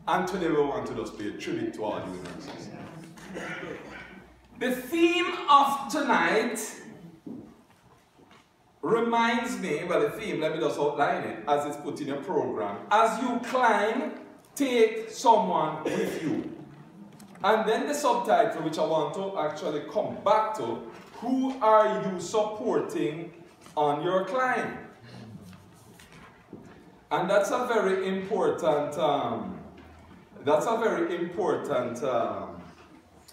And today we want to just pay tribute to all you nurses. The theme of tonight reminds me, well, the theme, let me just outline it as it's put in your program. As you climb, take someone with you. And then the subtitle, which I want to actually come back to, who are you supporting on your climb? And that's a very important,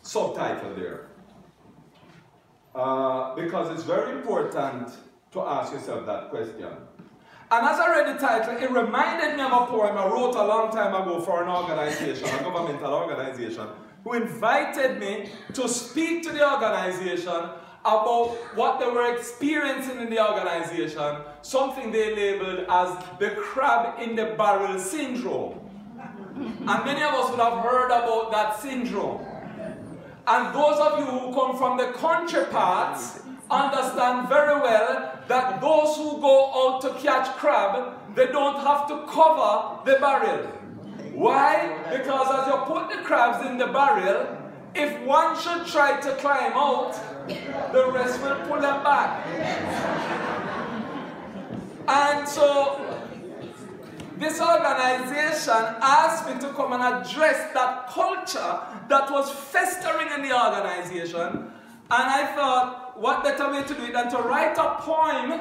subtitle there. Because it's very important to ask yourself that question. And as I read the title, it reminded me of a poem I wrote a long time ago for an organization, a governmental organization, who invited me to speak to the organization about what they were experiencing in the organization, something they labeled as the crab in the barrel syndrome. And many of us would have heard about that syndrome. And those of you who come from the country parts understand very well that those who go out to catch crab, they don't have to cover the barrel. Why? Because as you put the crabs in the barrel, if one should try to climb out, the rest will pull them back. And so this organization asked me to come and address that culture that was festering in the organization. And I thought, what better way to do it than to write a poem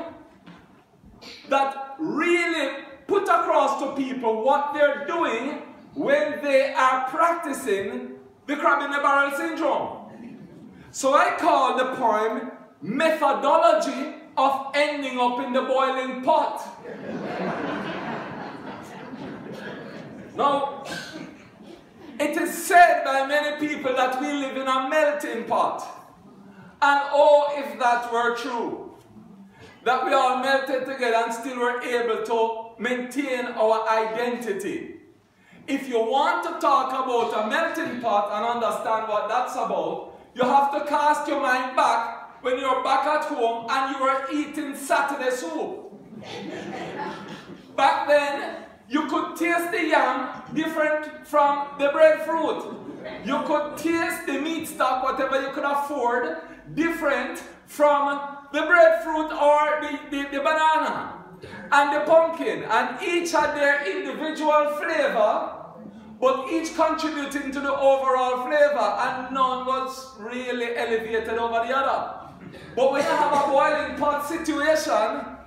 that really put across to people what they're doing when they are practicing the crab in the barrel syndrome. So I call the poem Methodology of Ending Up in the Boiling Pot. Now, it is said by many people that we live in a melting pot. And oh, if that were true, that we all melted together and still were able to maintain our identity. If you want to talk about a melting pot and understand what that's about, you have to cast your mind back when you're back at home and you were eating Saturday soup. Back then, you could taste the yam different from the breadfruit. You could taste the meat stock, whatever you could afford, different from the breadfruit or the banana and the pumpkin. And each had their individual flavor, but each contributing to the overall flavor, and none was really elevated over the other. But when you have a boiling pot situation,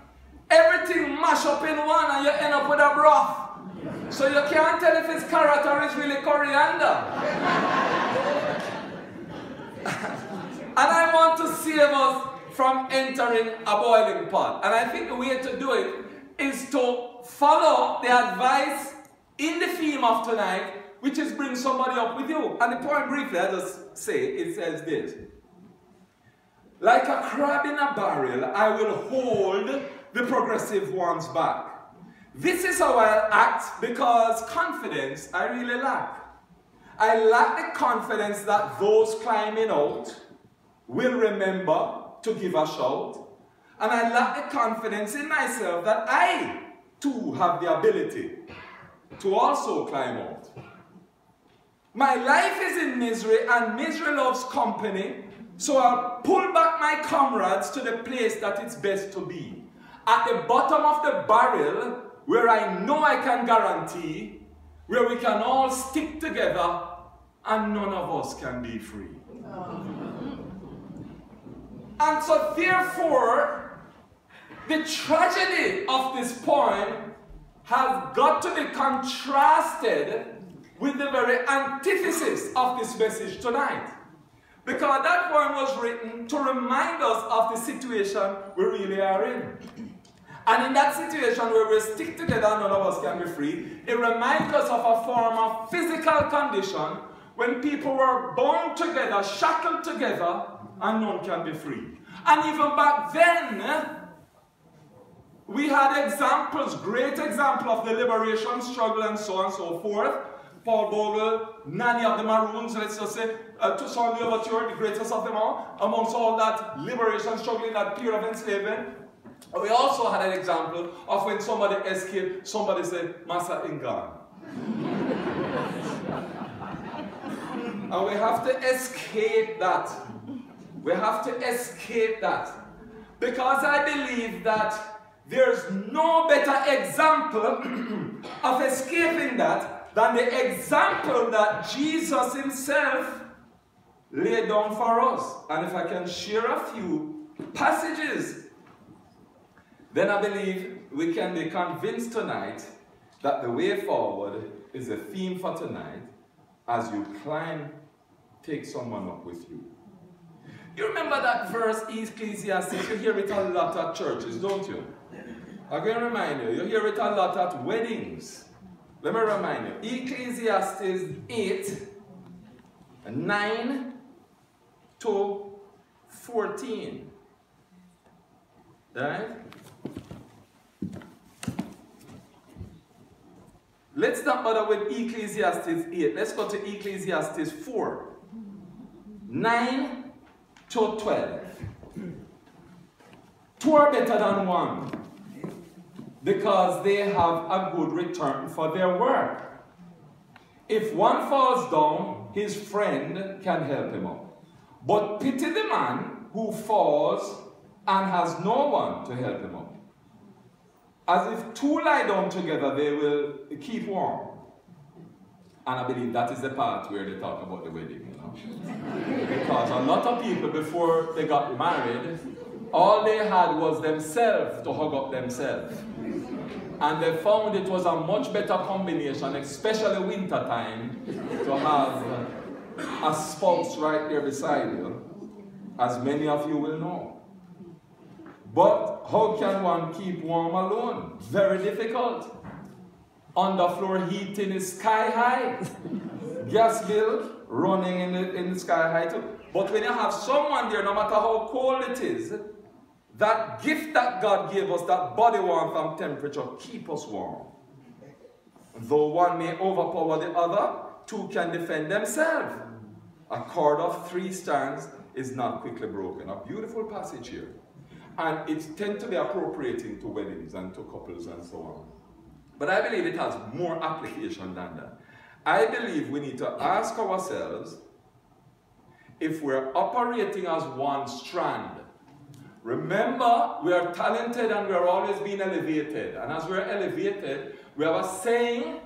everything mash up in one and you end up with a broth. So you can't tell if it's carrot or it's really coriander. And I want to save us from entering a boiling pot. And I think the way to do it is to follow the advice in the theme of tonight, which is bring somebody up with you. And the poem briefly, I just say, it says this. Like a crab in a barrel, I will hold the progressive ones back. This is how I'll act because confidence I really lack. I lack the confidence that those climbing out will remember to give a shout. And I lack the confidence in myself that I too have the ability to also climb out. My life is in misery and misery loves company, so I'll pull back my comrades to the place that it's best to be. At the bottom of the barrel, where I know I can guarantee, where we can all stick together and none of us can be free. And so therefore, the tragedy of this poem has got to be contrasted with the very antithesis of this message tonight. Because that poem was written to remind us of the situation we really are in. And in that situation where we stick together and none of us can be free, it reminds us of a form of physical condition when people were bound together, shackled together, and none can be free. And even back then, we had examples, great example of the liberation struggle and so forth. Paul Bogle, Nanny of the Maroons, let's just say, Toussaint Louverture, the greatest of them all, amongst all that liberation struggle in that period of enslavement. We also had an example of when somebody escaped, somebody said, Massa in gone. And we have to escape that. We have to escape that. Because I believe that there's no better example of escaping that than the example that Jesus himself laid down for us. And if I can share a few passages, then I believe we can be convinced tonight that the way forward is the theme for tonight. As you climb, take someone up with you. You remember that verse, Ecclesiastes? You hear it a lot at churches, don't you? I'm going to remind you, you hear it a lot at weddings. Let me remind you, Ecclesiastes 8, 9 to 14. Right? Let's not bother with Ecclesiastes 8. Let's go to Ecclesiastes 4, 9 to 12. Two are better than one, because they have a good return for their work. If one falls down, his friend can help him up. But pity the man who falls and has no one to help him up. As if two lie down together, they will keep warm. And I believe that is the part where they talk about the wedding, you know. Because a lot of people, before they got married, all they had was themselves to hug up themselves. And they found it was a much better combination, especially winter time, to have a spouse right there beside you, as many of you will know. But how can one keep warm alone? Very difficult. Underfloor heating is sky high. Gas bill running in the sky high too. But when you have someone there, no matter how cold it is, that gift that God gave us, that body warmth and temperature, keep us warm. Though one may overpower the other, two can defend themselves. A cord of 3 strands is not quickly broken. A beautiful passage here. And it tends to be appropriating to weddings and to couples and so on. But I believe it has more application than that. I believe we need to ask ourselves if we're operating as one strand. Remember, we are talented and we are always being elevated. And as we're elevated, we have a saying,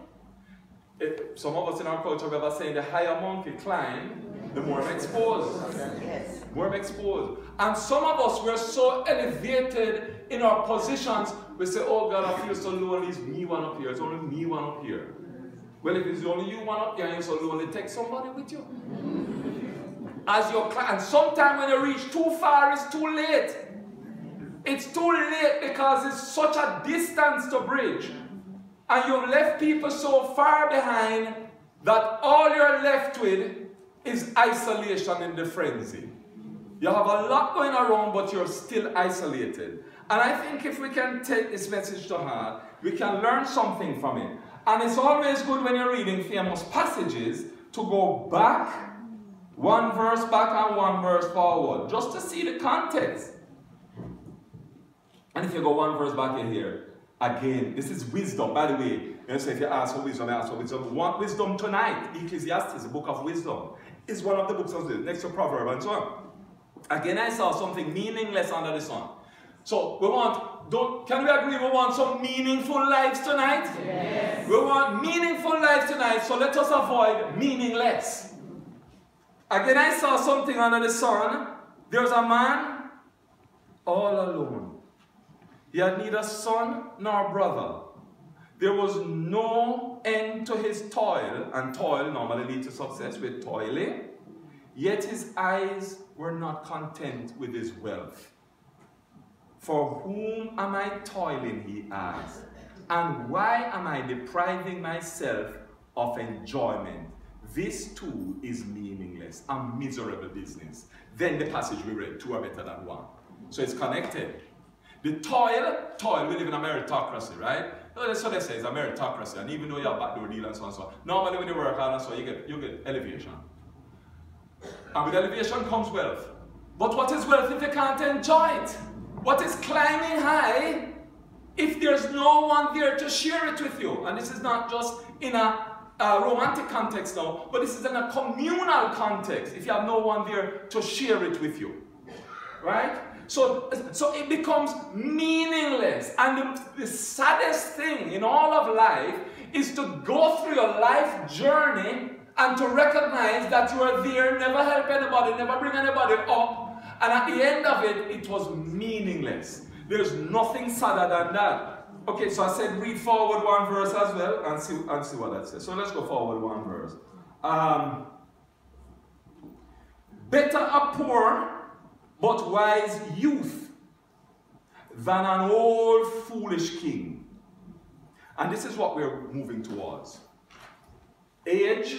some of us in our culture, we have a saying, the higher mountain you climb, the more I'm exposed. Yes. More I'm exposed. And some of us, we're so elevated in our positions, we say, oh God, I feel so lonely, it's me one up here, it's only me one up here. Well, if it's only you one up here and you're so lonely, take somebody with you. As your client, and sometimes when you reach too far, it's too late. It's too late because it's such a distance to bridge. And you've left people so far behind that all you're left with is isolation in the frenzy. You have a lot going around, but you're still isolated. And I think if we can take this message to heart, we can learn something from it. And it's always good when you're reading famous passages to go back, one verse back and one verse forward, just to see the context. And if you go one verse back in here, again, this is wisdom, by the way. You say if you ask for wisdom, I ask for wisdom. Want wisdom tonight? Ecclesiastes, the book of wisdom, is one of the books of this, next to Proverbs and so on. Again, I saw something meaningless under the sun. So we want, can we agree we want some meaningful lives tonight? Yes. We want meaningful lives tonight, so let us avoid meaningless. Again, I saw something under the sun. There's a man all alone. He had neither son nor brother. There was no end to his toil, and toil normally leads to success with toiling. Yet his eyes were not content with his wealth. For whom am I toiling, he asked, and why am I depriving myself of enjoyment? This too is meaningless, a miserable business. Then the passage we read, two are better than one. So it's connected. The toil, we live in a meritocracy, right? That's what they say, it's a meritocracy. And even though you have backdoor deal and so on and so on, normally when you work hard and so on, you get elevation. And with elevation comes wealth. But what is wealth if you can't enjoy it? What is climbing high if there's no one there to share it with you? And this is not just in a romantic context now, but this is in a communal context, if you have no one there to share it with you. Right? So it becomes meaningless. And the saddest thing in all of life is to go through your life journey and to recognize that you are there, never help anybody, never bring anybody up, and at the end of it, it was meaningless. There's nothing sadder than that. Okay, so I said read forward one verse as well and see what that says. So let's go forward one verse. Better a poor but wise youth than an old foolish king. And this is what we're moving towards. Age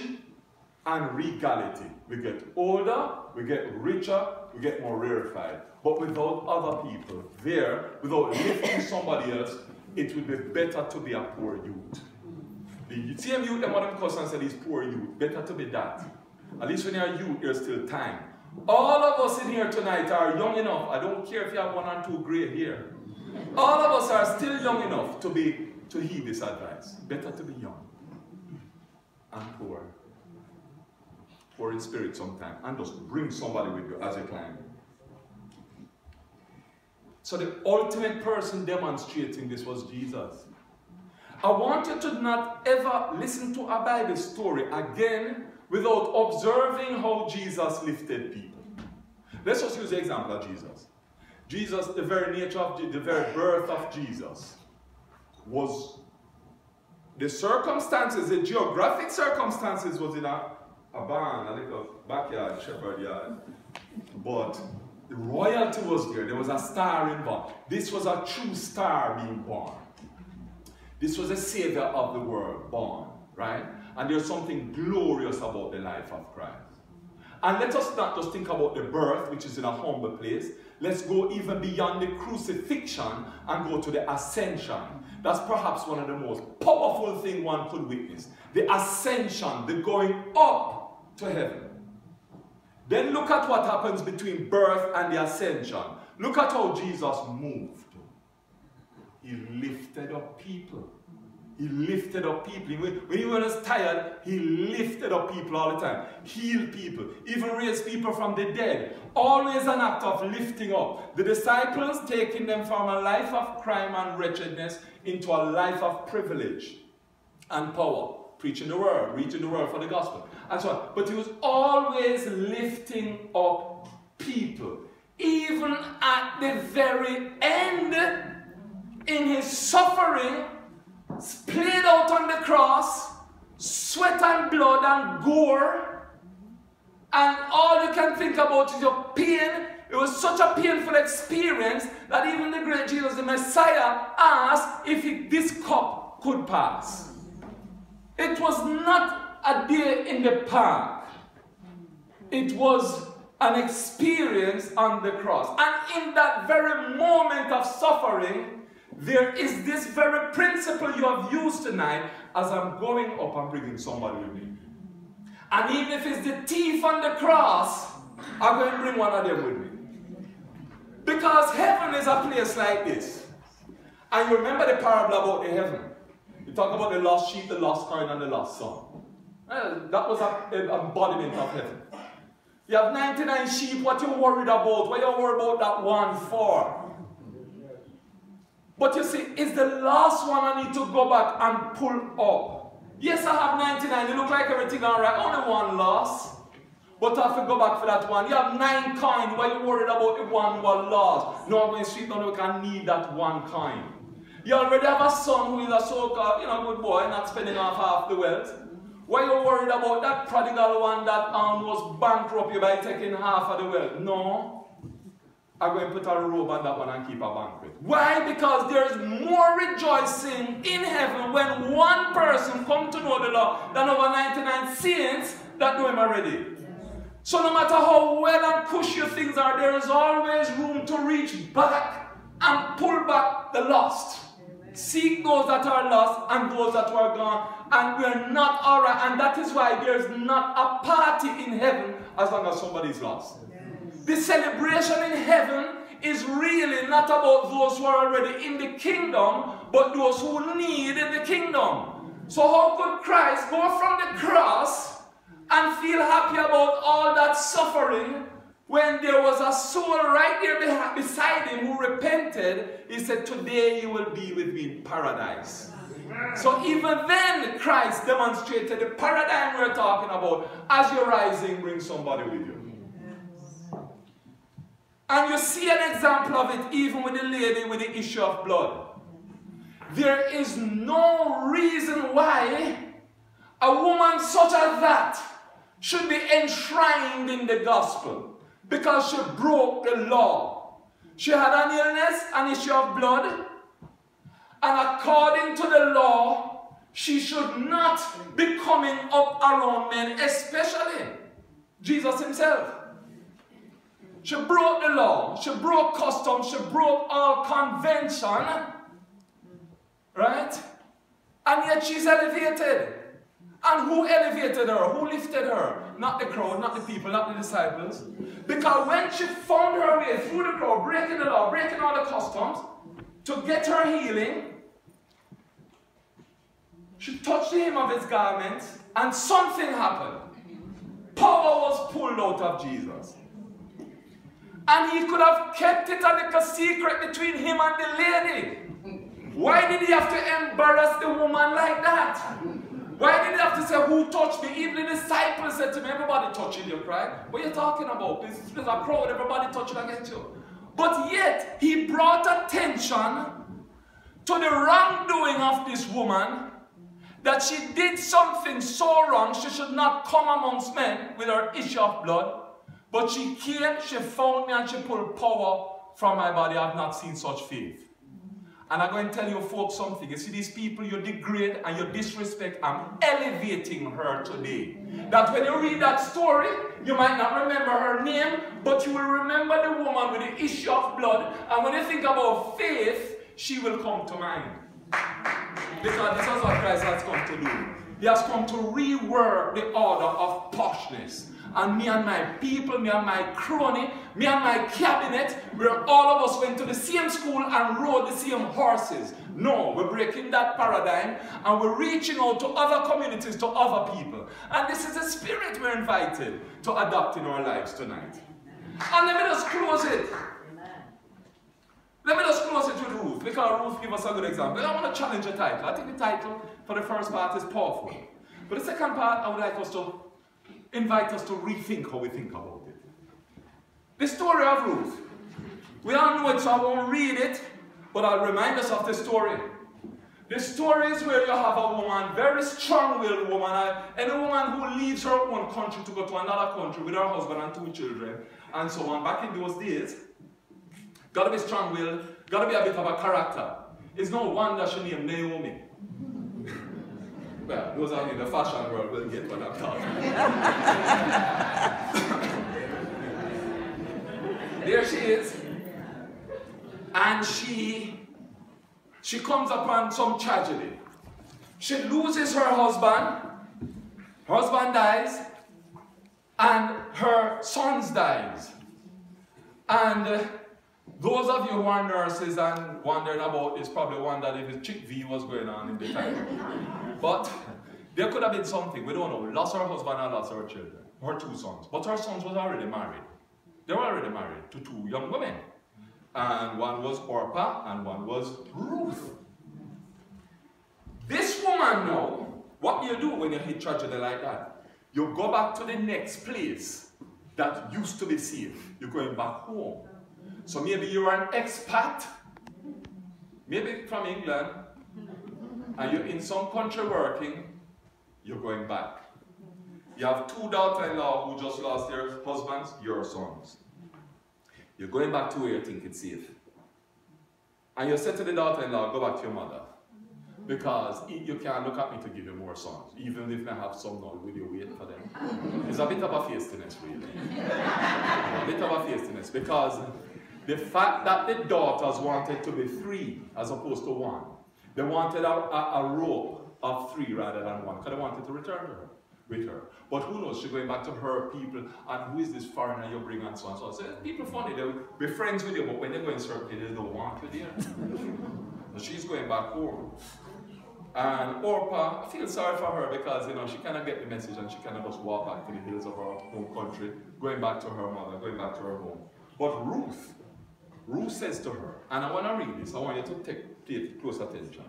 and regality. We get older, we get richer, we get more rarefied. But without other people there, without lifting somebody else, it would be better to be a poor youth. The same youth that Madam Cousin said is poor youth. Better to be that. At least when you're a youth, there's still time. All of us in here tonight are young enough. I don't care if you have 1 or 2 gray hair. All of us are still young enough to heed this advice. Better to be young and poor. Poor in spirit sometimes. And just bring somebody with you as you climb. So the ultimate person demonstrating this was Jesus. I want you to not ever listen to a Bible story again without observing how Jesus lifted people. Let's just use the example of Jesus. Jesus, the very nature of the very birth of Jesus was the circumstances, the geographic circumstances was in a barn, a little backyard, shepherd yard. But the royalty was there. There was a star involved. This was a true star being born. This was a savior of the world born, right? And there's something glorious about the life of Christ. And let us not just think about the birth, which is in a humble place. Let's go even beyond the crucifixion and go to the ascension. That's perhaps one of the most powerful things one could witness. The ascension, the going up to heaven. Then look at what happens between birth and the ascension. Look at how Jesus moved. He lifted up people. He lifted up people. When he was tired, he lifted up people all the time. Healed people. Even raised people from the dead. Always an act of lifting up. The disciples taking them from a life of crime and wretchedness into a life of privilege and power. Preaching the word, reaching the word for the gospel, and so on. But he was always lifting up people. Even at the very end, in his suffering, splayed out on the cross, sweat and blood and gore, and all you can think about is your pain. It was such a painful experience that even the great Jesus, the Messiah, asked if this cup could pass. It was not a day in the park. It was an experience on the cross. And in that very moment of suffering, there is this very principle you have used tonight. As I'm going up, I'm bringing somebody with me. And even if it's the thief on the cross, I'm going to bring one of them with me. Because heaven is a place like this. And you remember the parable about the heaven. You talk about the lost sheep, the lost coin, and the lost son. That was an embodiment of heaven. You have 99 sheep, what you worried about? What you worried about that one for? But you see, it's the last one I need to go back and pull up. Yes, I have 99. It look like everything all right. Only one lost. But I have to go back for that one. You have 9 coins. Why you worried about the one lost? No, I'm going to sweep down the can need that one coin. You already have a son who is a so-called, good boy, not spending off half the wealth. Why you worried about that prodigal one that was bankrupt you by taking half of the wealth? No. I'm going to put a robe on that one and keep a banquet. Why? Because there is more rejoicing in heaven when one person comes to know the Lord than over 99 saints that know him already. So no matter how well and cushy things are, there is always room to reach back and pull back the lost. Seek those that are lost and those that are gone. And we're not alright. And that is why there's not a party in heaven as long as somebody is lost. The celebration in heaven is really not about those who are already in the kingdom, but those who need the kingdom. So how could Christ go from the cross and feel happy about all that suffering when there was a soul right there beside him who repented? He said, today you will be with me in paradise. So even then, Christ demonstrated the paradigm we're talking about. As you're rising, bring somebody with you. And you see an example of it even with the lady with the issue of blood. There is no reason why a woman such as that should be enshrined in the gospel, because she broke the law. She had an illness, an issue of blood, and according to the law, she should not be coming up around men, especially Jesus himself. She broke the law, she broke customs, she broke all convention, right? And yet she's elevated. And who elevated her? Who lifted her? Not the crowd, not the people, not the disciples. Because when she found her way through the crowd, breaking the law, breaking all the customs, to get her healing, she touched the hem of his garments, and something happened. Power was pulled out of Jesus. And he could have kept it a little secret between him and the lady. Why did he have to embarrass the woman like that? Why did he have to say, who touched me? Even the disciples said to me, everybody touching you, right? What are you talking about? There's a crowd, everybody touching against you. But yet, he brought attention to the wrongdoing of this woman, that she did something so wrong, she should not come amongst men with her issue of blood. But she came, she found me, and she pulled power from my body. I have not seen such faith. And I'm going to tell you folks something. You see these people you degrade and you disrespect, I'm elevating her today. That when you read that story, you might not remember her name, but you will remember the woman with the issue of blood. And when you think about faith, she will come to mind. Because this is what Christ has come to do. He has come to rework the order of poshness. And me and my people, me and my crony, me and my cabinet, where all of us went to the same school and rode the same horses. No, we're breaking that paradigm and we're reaching out to other communities, to other people. And this is the spirit we're invited to adopt in our lives tonight. And let me just close it. Let me just close it with Ruth, because Ruth gives us a good example. I want to challenge the title. I think the title for the first part is powerful. But the second part, I would like us to invite us to rethink how we think about it. The story of Ruth. We all know it, so I won't read it, but I'll remind us of the story. The story is where you have a woman, very strong-willed woman, and a woman who leaves her own country to go to another country with her husband and 2 children, and so on. Back in those days, gotta be strong-willed, gotta be a bit of a character. It's no wonder she named Naomi. Well, those are in the fashion world will get what I'm talking about. There she is. And she comes upon some tragedy. She loses her husband. Her husband dies. And her sons dies. And those of you who are nurses and wondering about this probably wondered if a chick V was going on in the time. But there could have been something, we don't know. Lost her husband and lost her children, her 2 sons. But her sons was already married. They were already married to 2 young women. And one was Orpah and one was Ruth. This woman now, what do you do when you hit tragedy like that? You go back to the next place that used to be safe. You're going back home. So maybe you're an expat, maybe from England, and you're in some country working, you're going back. You have 2 daughters-in-law who just lost their husbands, your sons. You're going back to where you think it's safe. And you said to the daughter-in-law, go back to your mother. Because you can't look at me to give you more sons, even if I have some now, will you wait for them? It's a bit of a feistiness, really. A bit of a feistiness, because the fact that the daughters wanted to be 3 as opposed to 1, they wanted a row of 3 rather than 1, because they wanted to return to her, with her. But who knows, she's going back to her people, and who is this foreigner you bring and so on. So people funny, they'll be friends with you, but when they go in certain places, they don't want you there. So she's going back home. And Orpah, I feel sorry for her because, you know, she cannot get the message and she cannot just walk back to the hills of her home country, going back to her mother, going back to her home. But Ruth says to her, and I want to read this, I want you to pay close attention.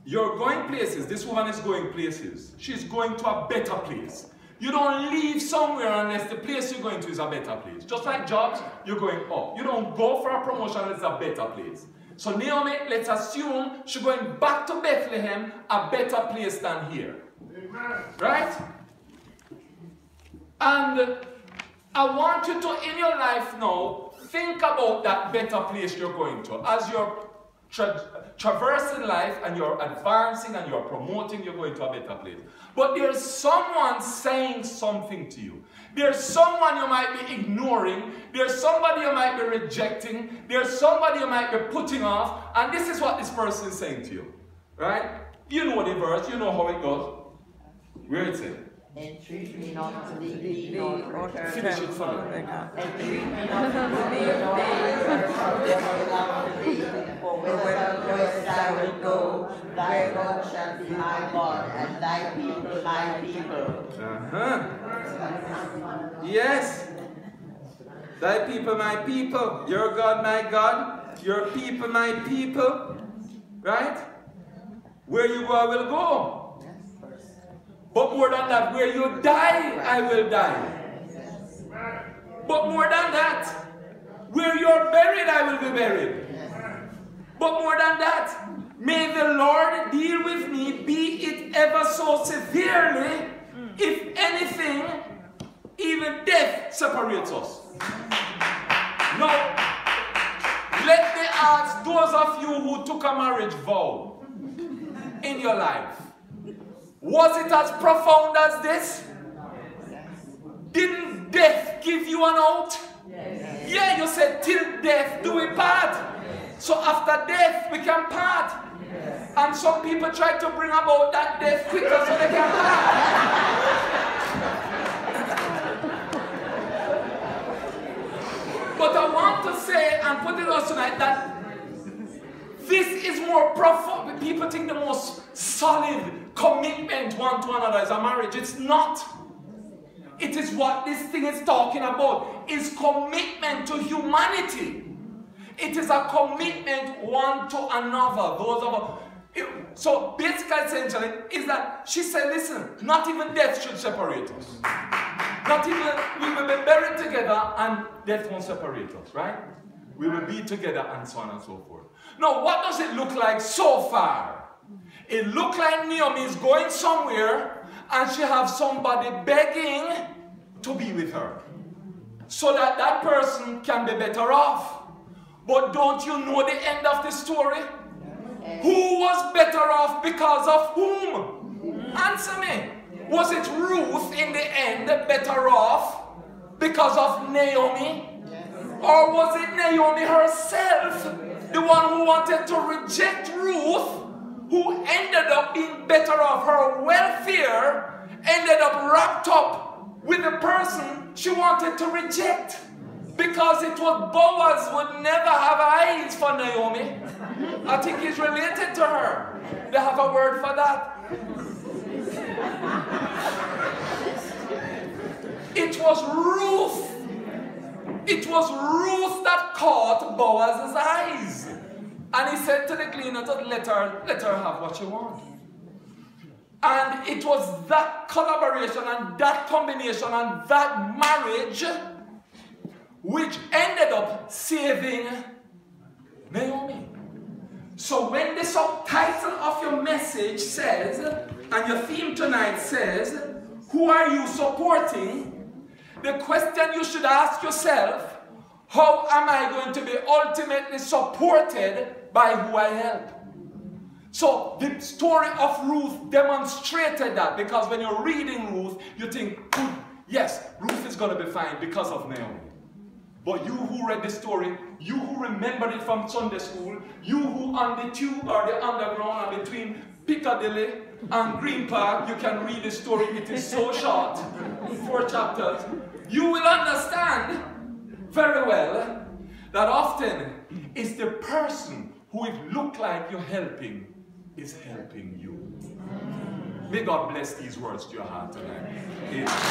You're going places, this woman is going places. She's going to a better place. You don't leave somewhere unless the place you're going to is a better place. Just like jobs, you're going up. You don't go for a promotion unless it's a better place. So Naomi, let's assume she's going back to Bethlehem, a better place than here. Amen. Right? And I want you to, in your life now, think about that better place you're going to. As you're traversing life and you're advancing and you're promoting, you're going to a better place. But there's someone saying something to you. There's someone you might be ignoring. There's somebody you might be rejecting. There's somebody you might be putting off. And this is what this person is saying to you. Right? You know the verse. You know how it goes. Where it's in. Entreat me not to leave thee, nor finish it for me. Entreat me not to leave thee, for whither thou wilt go, thy God shall be my God, and thy people my people. Yes. Thy people my people. Your God my God. Your people my people. Right? Where you go, I will go. But more than that, where you die, I will die. But more than that, where you're buried, I will be buried. But more than that, may the Lord deal with me, be it ever so severely, if anything, even death separates us. Now, let me ask those of you who took a marriage vow in your life. Was it as profound as this? Didn't death give you an out? Yes. Yeah, you said, till death do we part. So after death we can part. Yes. And some people try to bring about that death quicker so they can part. But I want to say and put it on tonight that this is more profound. People think the most solid commitment one to another is a marriage. It's not. It is what this thing is talking about. Is commitment to humanity. It is a commitment one to another. Those of us. So basically, essentially, is that she said, listen, not even death should separate us. Not even, we will be buried together and death won't separate us, right? We will be together and so on and so forth. Now, what does it look like so far? It looks like Naomi is going somewhere and she has somebody begging to be with her. So that that person can be better off. But don't you know the end of the story? Who was better off because of whom? Answer me. Was it Ruth in the end better off because of Naomi? Or was it Naomi herself, the one who wanted to reject Ruth, who ended up being better off? Her welfare ended up wrapped up with the person she wanted to reject. Because it was Boaz would never have eyes for Naomi. I think he's related to her. They have a word for that. It was Ruth. It was Ruth that caught Boaz's eyes. And he said to the cleaner, let her have what she wants. And it was that collaboration and that combination and that marriage which ended up saving Naomi. So when the subtitle of your message says, and your theme tonight says, who are you supporting? The question you should ask yourself, how am I going to be ultimately supported by who I help? So the story of Ruth demonstrated that, because when you're reading Ruth, you think, yes, Ruth is going to be fine because of Naomi. But you who read the story, you who remembered it from Sunday school, you who on the tube or the underground or between Piccadilly and Green Park, you can read the story. It is so short, 4 chapters. You will understand very well that often it's the person who it look like you're helping is helping you. May God bless these words to your heart tonight. Amen.